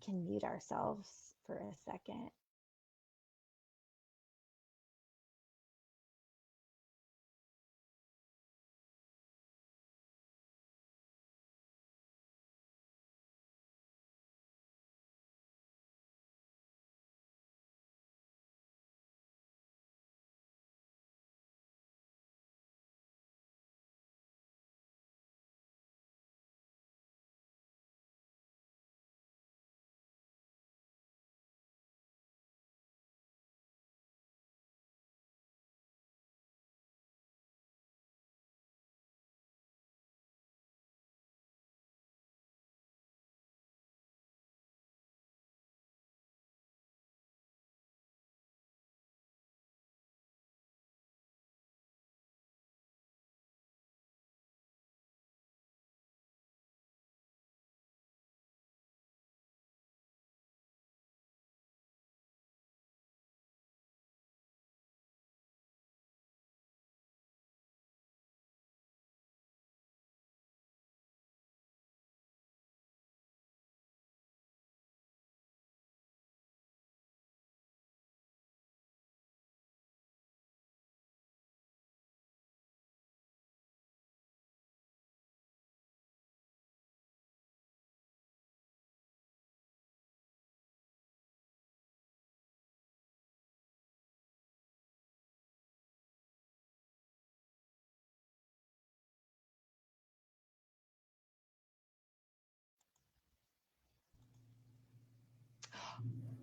can mute ourselves for a second.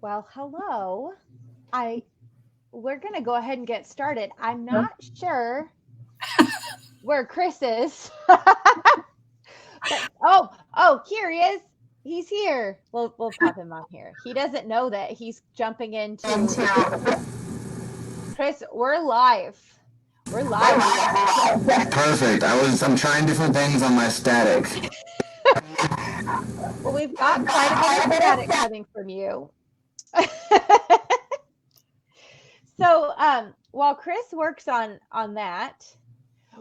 Well, hello. We're going to go ahead and get started. I'm not sure where Chris is. But here he is. He's here. We'll pop him on here. He doesn't know that he's jumping into Chris, we're live. We're live. Perfect. I'm trying different things on my static. Well, we've got quite a bit of static coming from you. So while Chris works on that,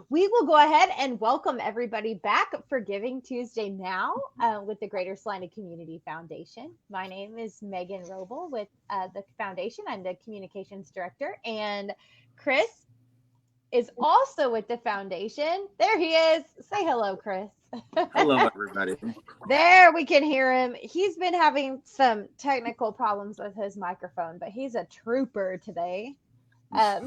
we will go ahead and welcome everybody back for Giving Tuesday now with the Greater Salina Community Foundation. My name is Megan Roble with the foundation. I'm the communications director, and Chris is also with the foundation. There he is. Say hello, Chris. Hello, everybody. There, we can hear him. He's been having some technical problems with his microphone, but he's a trooper today. But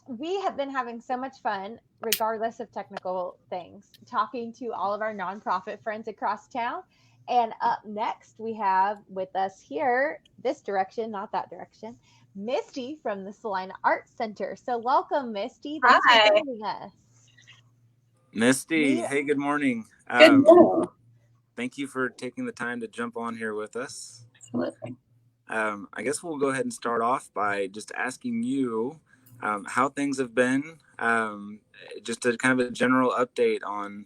we have been having so much fun, regardless of technical things, talking to all of our nonprofit friends across town. And up next, we have with us here, this direction, not that direction, Misty from the Salina Arts Center. So welcome, Misty. Thanks for joining us. Misty, hey, good morning. Good morning. Thank you for taking the time to jump on here with us. Absolutely. I guess we'll go ahead and start off by just asking you how things have been, just a kind of a general update on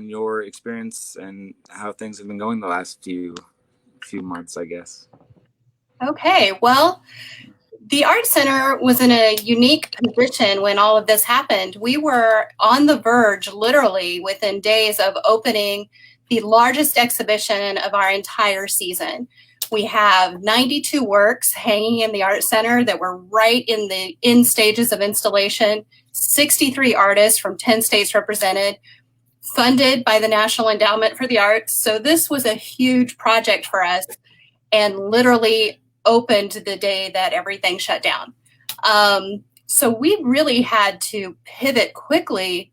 your experience and how things have been going the last few months, I guess. Okay, well, the Art Center was in a unique position when all of this happened. We were on the verge, literally, within days of opening the largest exhibition of our entire season. We have 92 works hanging in the Art Center that were right in the end stages of installation, 63 artists from 10 states represented, funded by the National Endowment for the Arts. So this was a huge project for us and literally opened the day that everything shut down. So we really had to pivot quickly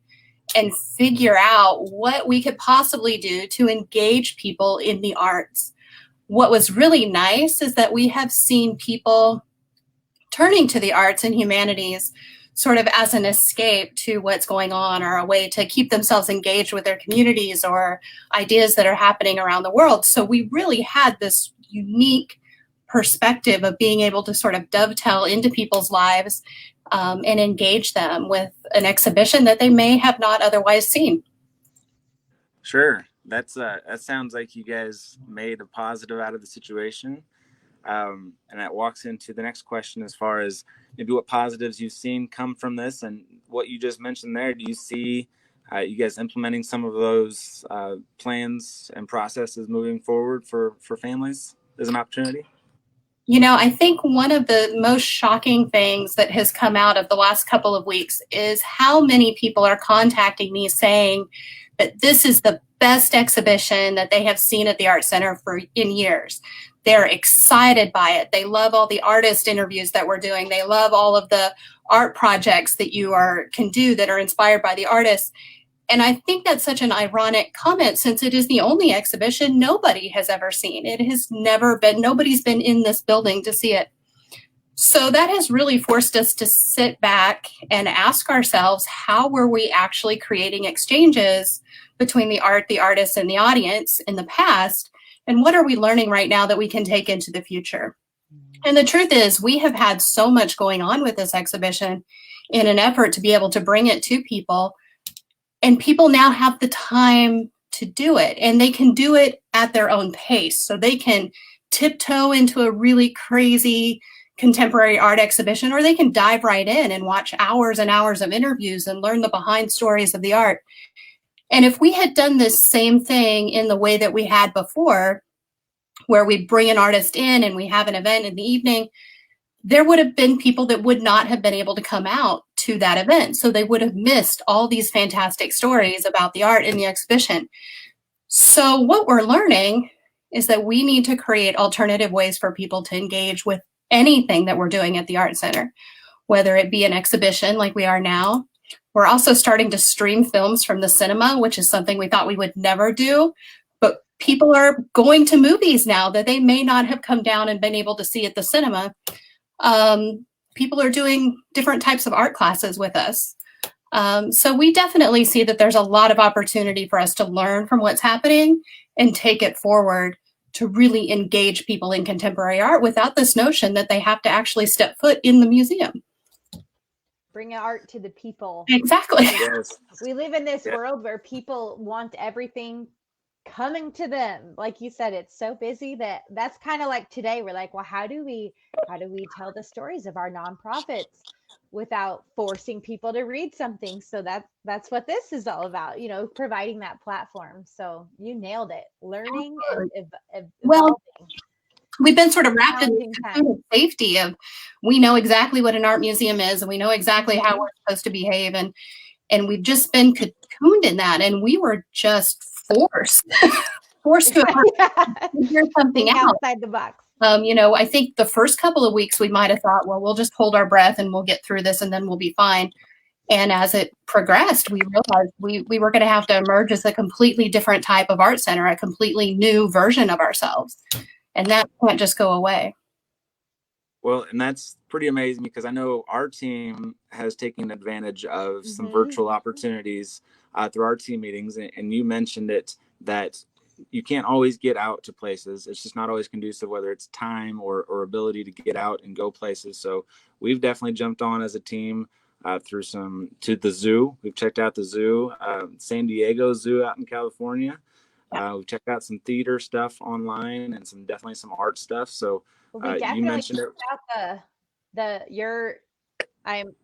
and figure out what we could possibly do to engage people in the arts. What was really nice is that we have seen people turning to the arts and humanities sort of as an escape to what's going on, or a way to keep themselves engaged with their communities or ideas that are happening around the world. So we really had this unique perspective of being able to sort of dovetail into people's lives and engage them with an exhibition that they may have not otherwise seen. Sure. That sounds like you guys made a positive out of the situation. And that walks into the next question as far as maybe what positives you've seen come from this, and what you just mentioned there. Do you see you guys implementing some of those plans and processes moving forward for families as an opportunity? You know, I think one of the most shocking things that has come out of the last couple of weeks is how many people are contacting me saying that this is the best exhibition that they have seen at the Art Center in years. They're excited by it. They love all the artist interviews that we're doing. They love all of the art projects that you can do that are inspired by the artists. And I think that's such an ironic comment, since it is the only exhibition nobody has ever seen. It has never been, nobody's been in this building to see it. So that has really forced us to sit back and ask ourselves, how were we actually creating exchanges between the artists, and the audience in the past? And what are we learning right now that we can take into the future? And the truth is, we have had so much going on with this exhibition in an effort to be able to bring it to people. And people now have the time to do it, and they can do it at their own pace. So they can tiptoe into a really crazy contemporary art exhibition, or they can dive right in and watch hours and hours of interviews and learn the behind stories of the art. And if we had done this same thing in the way that we had before, where we bring an artist in and we have an event in the evening, there would have been people that would not have been able to come out to that event. So they would have missed all these fantastic stories about the art in the exhibition. So what we're learning is that we need to create alternative ways for people to engage with anything that we're doing at the Art Center, whether it be an exhibition like we are now. We're also starting to stream films from the cinema, which is something we thought we would never do. But people are going to movies now that they may not have come down and been able to see at the cinema. People are doing different types of art classes with us. So we definitely see that there's a lot of opportunity for us to learn from what's happening and take it forward to really engage people in contemporary art without this notion that they have to actually step foot in the museum. Bring art to the people. Exactly. Yes. We live in this world where people want everything coming to them. Like you said, it's so busy that's kind of like today. We're like, well, how do we tell the stories of our nonprofits without forcing people to read something? So that's what this is all about, providing that platform. So you nailed it. Learning and evolving. Well, we've been sort of wrapped in the safety of, we know exactly what an art museum is, and we know exactly how we're supposed to behave, and we've just been cocooned in that, and we were just forced to figure something out outside the box. I think the first couple of weeks we might have thought, well, we'll just hold our breath and we'll get through this and then we'll be fine. And as it progressed, we realized we were going to have to emerge as a completely different type of art center, a completely new version of ourselves. And that can't just go away. Well, and that's pretty amazing, because I know our team has taken advantage of some virtual opportunities through our team meetings. And you mentioned it, that you can't always get out to places. It's just not always conducive, whether it's time or ability to get out and go places. So we've definitely jumped on as a team to the zoo. We've checked out the zoo, San Diego Zoo out in California. We've checked out some theater stuff online and definitely some art stuff. So you mentioned it.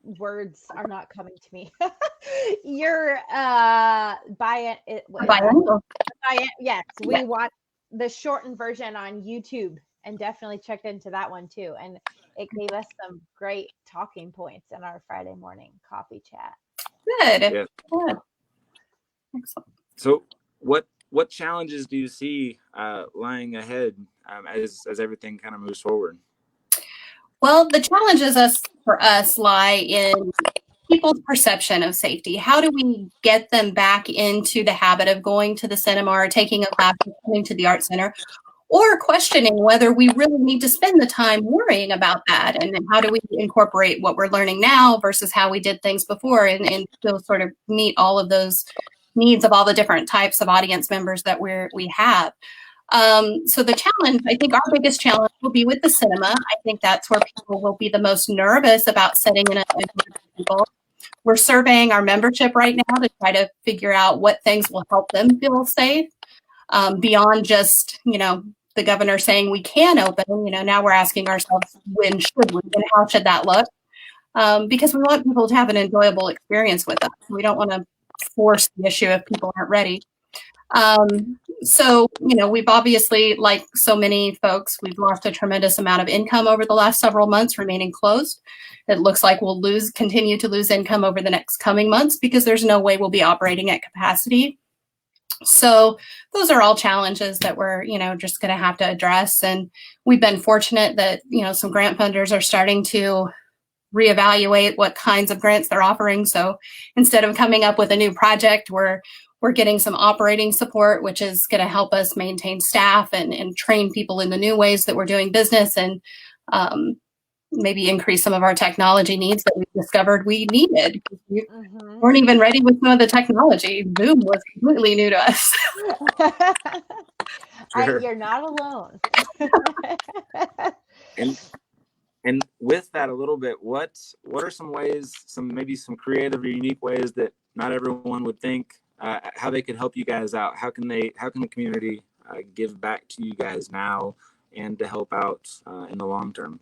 Words are not coming to me. Your yes, we watched the shortened version on YouTube and definitely checked into that one too. And it gave us some great talking points in our Friday morning coffee chat. Good. Yeah. Good. Excellent. So what challenges do you see lying ahead as everything kind of moves forward? Well, the challenges for us lie in people's perception of safety. How do we get them back into the habit of going to the cinema or taking a class or coming to the art center, or questioning whether we really need to spend the time worrying about that? And how do we incorporate what we're learning now versus how we did things before, and still sort of meet all of those needs of all the different types of audience members that we have. So the challenge, I think our biggest challenge will be with the cinema. I think that's where people will be the most nervous about sitting in a group of people. We're surveying our membership right now to try to figure out what things will help them feel safe, beyond just, the governor saying we can open. Now we're asking ourselves, when should we, and how should that look? Because we want people to have an enjoyable experience with us. We don't want to force the issue if people aren't ready. So, we've obviously, like so many folks, we've lost a tremendous amount of income over the last several months remaining closed. It looks like we'll continue to lose income over the next coming months because there's no way we'll be operating at capacity. So those are all challenges that we're, just going to have to address. And we've been fortunate that, some grant funders are starting to reevaluate what kinds of grants they're offering. So instead of coming up with a new project, we're getting some operating support, which is going to help us maintain staff and train people in the new ways that we're doing business, and maybe increase some of our technology needs that we discovered we needed. We weren't even ready with some of the technology. Zoom was completely new to us. Sure. You're not alone. And with that a little bit, what are some ways, maybe some creative or unique ways that not everyone would think, how they could help you guys out? How can the community give back to you guys now and to help out in the long term?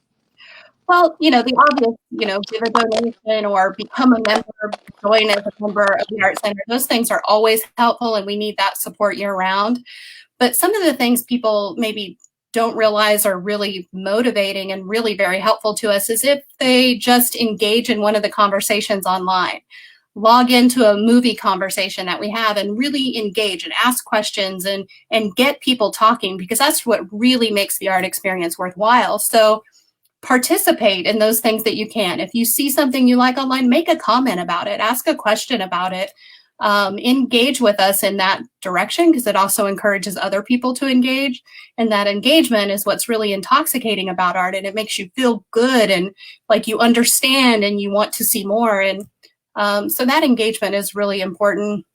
Well, the obvious, give a donation or become a member, join as a member of the Art Center. Those things are always helpful, and we need that support year round. But some of the things people maybe don't realize are really motivating and really very helpful to us is if they just engage in one of the conversations online. Log into a movie conversation that we have and really engage and ask questions and get people talking, because that's what really makes the art experience worthwhile. So participate in those things that you can. If you see something you like online, make a comment about it, ask a question about it, engage with us in that direction, because it also encourages other people to engage. And that engagement is what's really intoxicating about art, and it makes you feel good and like you understand and you want to see more. And so that engagement is really important.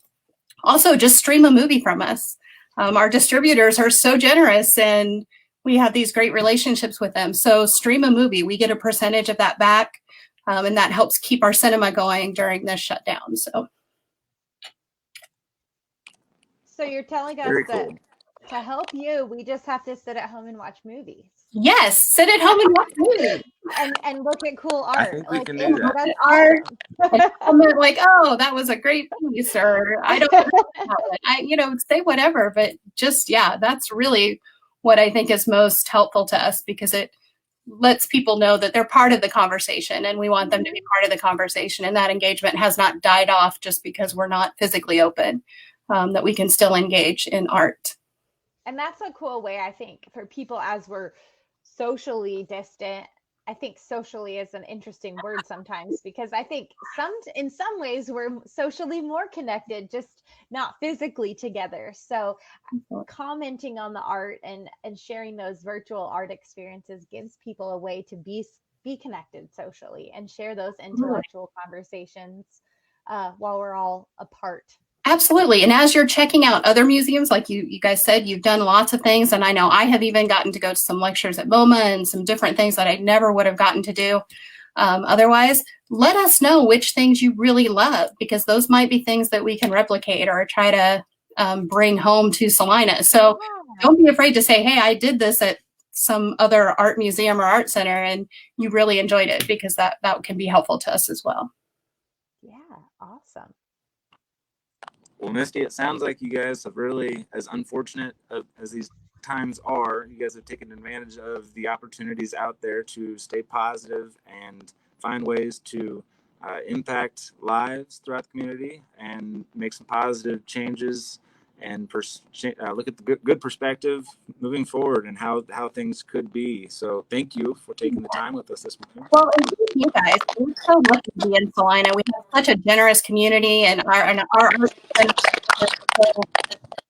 Also, just stream a movie from us. Our distributors are so generous, and we have these great relationships with them. So stream a movie. We get a percentage of that back, and that helps keep our cinema going during this shutdown. So you're telling us that to help you, we just have to sit at home and watch movies. Yes, sit at home and watch movies. and look at cool art. I think we can do that. That's art. And comment like, "Oh, that was a great piece," or "I don't know," say whatever. But just, that's really what I think is most helpful to us, because it lets people know that they're part of the conversation, and we want them to be part of the conversation. And that engagement has not died off just because we're not physically open, that we can still engage in art. And that's a cool way, I think, for people as we're socially distant. I think socially is an interesting word sometimes, because I think in some ways we're socially more connected, just not physically together. So commenting on the art and sharing those virtual art experiences gives people a way to be connected socially and share those intellectual conversations while we're all apart. Absolutely. And as you're checking out other museums, like you guys said, you've done lots of things. And I know I have even gotten to go to some lectures at MoMA and some different things that I never would have gotten to do otherwise. Let us know which things you really love, because those might be things that we can replicate or try to bring home to Salina. So don't be afraid to say, hey, I did this at some other art museum or art center and you really enjoyed it, because that can be helpful to us as well. Yeah, awesome. Well, Misty, it sounds like you guys have really, as unfortunate as these times are, you guys have taken advantage of the opportunities out there to stay positive and find ways to impact lives throughout the community and make some positive changes and look at the good perspective moving forward and how things could be. So thank you for taking the time with us this morning. Well, and thank you guys. We're so lucky to be in Salina. We have such a generous community, and our art is so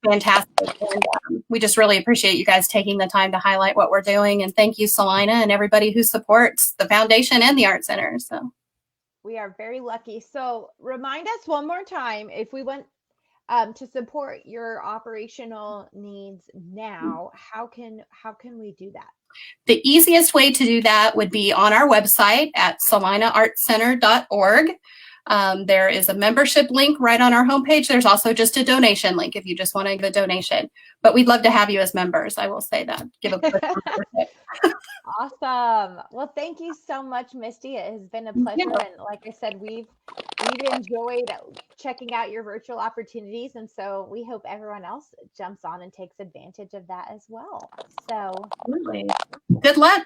fantastic. And we just really appreciate you guys taking the time to highlight what we're doing. And thank you, Salina, and everybody who supports the foundation and the Art Center. So we are very lucky. So remind us one more time, if we want to support your operational needs now, how can we do that? The easiest way to do that would be on our website at salinaartcenter.org. There is a membership link right on our homepage. There's also just a donation link if you just want to give a donation. But we'd love to have you as members. I will say that. Give a quick membership. Awesome. Well, thank you so much, Misty. It has been a pleasure. Yeah. And like I said, we've enjoyed checking out your virtual opportunities. And so we hope everyone else jumps on and takes advantage of that as well. So Absolutely. Good luck.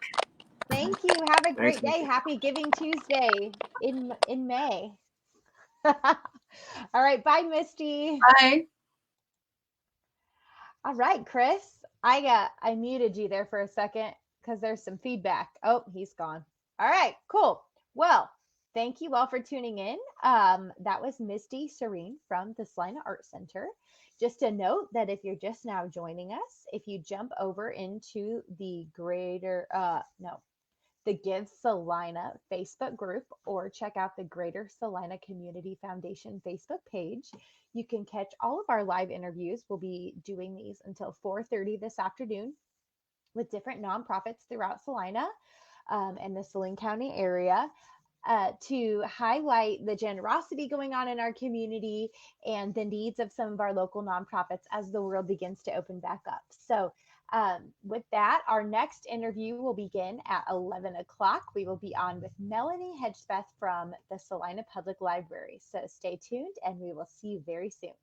thank you. Have a great Thanks, day. Misty. Happy Giving Tuesday in May. All right. Bye, Misty. Bye. All right, Chris. I muted you there for a second because there's some feedback. Oh, he's gone. All right, cool. Well, thank you all for tuning in. That was Misty Serene from the Salina Art Center. Just a note that if you're just now joining us, if you jump over into the the Give Salina Facebook group or check out the Greater Salina Community Foundation Facebook page, you can catch all of our live interviews. We'll be doing these until 4:30 this afternoon with different nonprofits throughout Salina and the Saline County area. To highlight the generosity going on in our community and the needs of some of our local nonprofits as the world begins to open back up. So with that, our next interview will begin at 11 o'clock. We will be on with Melanie Hedgespeth from the Salina Public Library. So stay tuned and we will see you very soon.